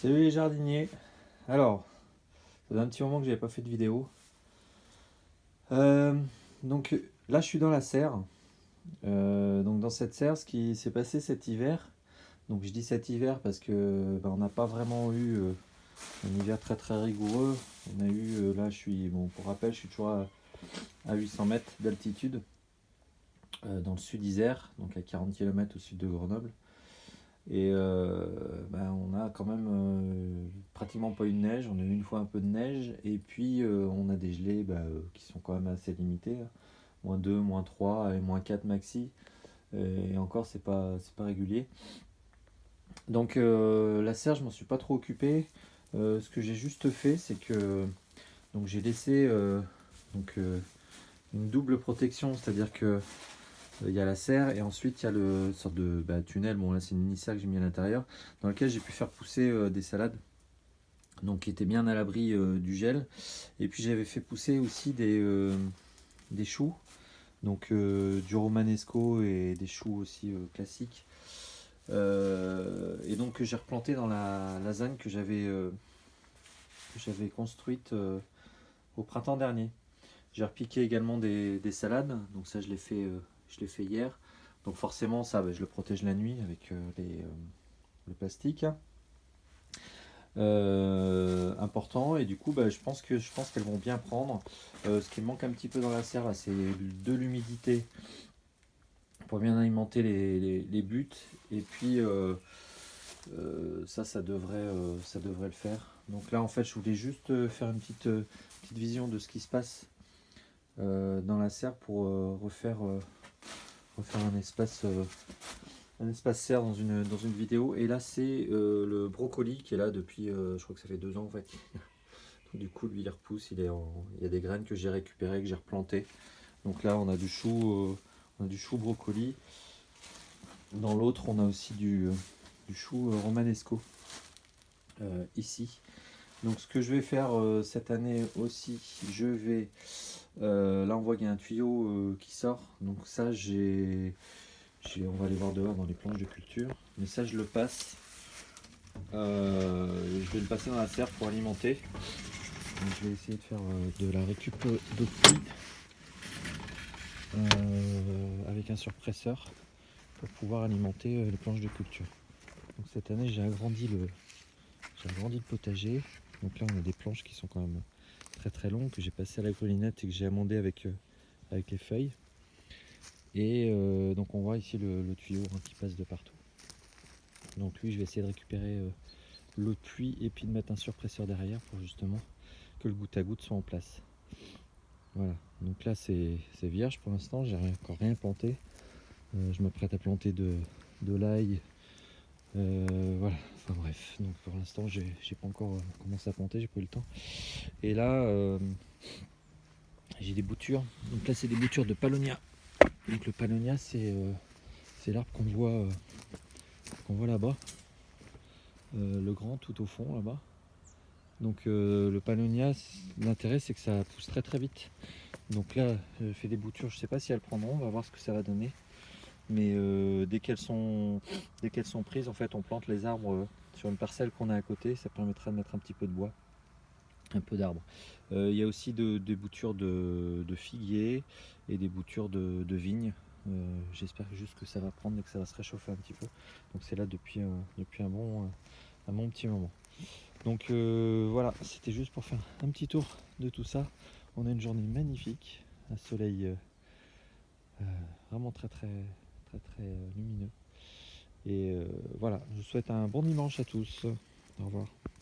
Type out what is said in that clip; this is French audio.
Salut les jardiniers. Alors, ça fait un petit moment que j'avais pas fait de vidéo. Euh, donc là, je suis dans la serre. Donc dans cette serre, ce qui s'est passé cet hiver. Donc je dis cet hiver parce que on n'a pas vraiment eu un hiver très très rigoureux. On a eu là, je suis bon pour rappel, je suis toujours à 800 mètres d'altitude dans le sud Isère, donc à 40 km au sud de Grenoble. Et on a quand même pratiquement pas eu de neige. On a eu une fois un peu de neige. Et puis on a des gelées qui sont quand même assez limitées, hein. -2, -3 et -4 maxi. Et encore, c'est pas régulier. Donc la serre, je m'en suis pas trop occupé. Ce que j'ai juste fait, c'est que donc j'ai laissé une double protection. C'est-à-dire que il y a la serre et ensuite il y a le sorte de tunnel. Bon, là c'est une mini serre que j'ai mis à l'intérieur, dans lequel j'ai pu faire pousser des salades, donc qui étaient bien à l'abri du gel. Et puis j'avais fait pousser aussi des choux, donc du romanesco et des choux aussi classiques. Et donc j'ai replanté dans la lasagne que j'avais construite au printemps dernier. J'ai repiqué également des salades, donc ça je l'ai fait hier. Donc forcément ça je le protège la nuit avec le plastique. Important, et du coup je pense qu'elles vont bien prendre. Ce qui me manque un petit peu dans la serre là, c'est de l'humidité pour bien alimenter les buts. Et puis ça devrait le faire. Donc là en fait je voulais juste faire une petite vision de ce qui se passe dans la serre pour refaire un espace serre dans une vidéo. Et là c'est le brocoli qui est là depuis je crois que ça fait 2 ans en fait. Du coup lui il repousse, il y a des graines que j'ai récupérées, que j'ai replantées. Donc là on a du chou brocoli. Dans l'autre on a aussi du chou romanesco ici. Donc ce que je vais faire cette année aussi, je vais là on voit qu'il y a un tuyau qui sort. Donc ça on va aller voir dehors dans les planches de culture. Mais ça je le passe. Je vais le passer dans la serre pour alimenter. Donc, je vais essayer de faire de la récup d'eau de pluie avec un surpresseur pour pouvoir alimenter les planches de culture. Donc cette année j'ai agrandi le potager. Donc là on a des planches qui sont quand même très très longues, que j'ai passé à la grelinette et que j'ai amendé avec les feuilles. Et donc on voit ici le tuyau qui passe de partout. Donc lui je vais essayer de récupérer l'eau de pluie et puis de mettre un surpresseur derrière pour justement que le goutte à goutte soit en place. Voilà, donc là c'est vierge pour l'instant, j'ai encore rien planté. Je m'apprête à planter de l'ail. Voilà, enfin bref, donc pour l'instant j'ai pas encore commencé à planter, j'ai pas eu le temps. Et là j'ai des boutures. Donc là c'est des boutures de Paulownia. Donc le Paulownia c'est l'arbre qu'on voit là-bas, le grand tout au fond là-bas. Donc le Paulownia, l'intérêt c'est que ça pousse très très vite. Donc là je fais des boutures, je sais pas si elles prendront, on va voir ce que ça va donner. Mais dès qu'elles sont prises, en fait on plante les arbres sur une parcelle qu'on a à côté. Ça permettra de mettre un petit peu de bois, un peu d'arbres. Il y a aussi des boutures de figuiers et des boutures de vignes. J'espère juste que ça va prendre et que ça va se réchauffer un petit peu. Donc c'est là depuis un bon petit moment. Donc voilà, c'était juste pour faire un petit tour de tout ça. On a une journée magnifique, un soleil vraiment très très très très lumineux. Et voilà, je vous souhaite un bon dimanche à tous. Au revoir.